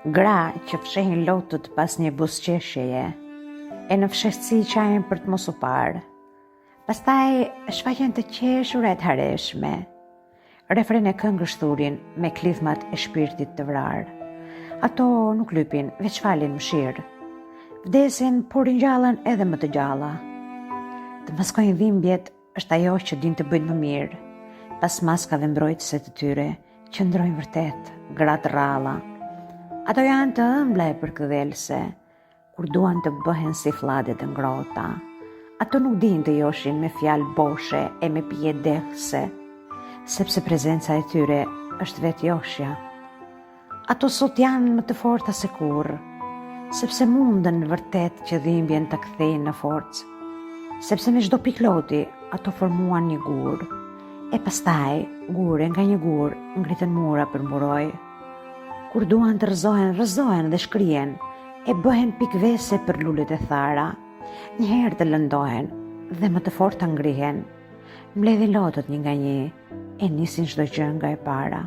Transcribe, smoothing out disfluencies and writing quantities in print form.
Gra që fshehin lotët pas një buzëqeshjeje, e në fshehtësi qajnë për të mos u parë. Pastaj shfaqen të qeshura e të hareshme. Refren e këngës thurin me klithmat e shpirtit të vrarë. Ato nuk lypin, veç falin mëshirë. Vdesin, por ringjallën edhe më të gjalla. Të maskojnë dhimbjet është ajo që din të bëjnë më mirë. Pas maskave mbrojtëse të tyre, që ndrojnë vërtet, gratë ralla. Ato janë të ëmbla e përkëdhelse, kur duan të bëhen si flladet e ngrota. Ato nuk din të joshin me fjalë boshe e me pije dehse, sepse prezenca e tyre është vetë joshja. Ato sot janë më të forta se kurrë, sepse mundën vërtet që dhimbjen të kthejnë në forcë, sepse me çdo pikloti ato formuan një gur, e pastaj gure nga një gur ngritën mura për mburoj. Kur duan të rrëzohen dhe shkrien, e bëhen pikvese për lulet e thara, njëherë të lëndohen dhe më të forta ngrihen, mbledhin lotët një nga një, e nisin çdo gjë nga e para.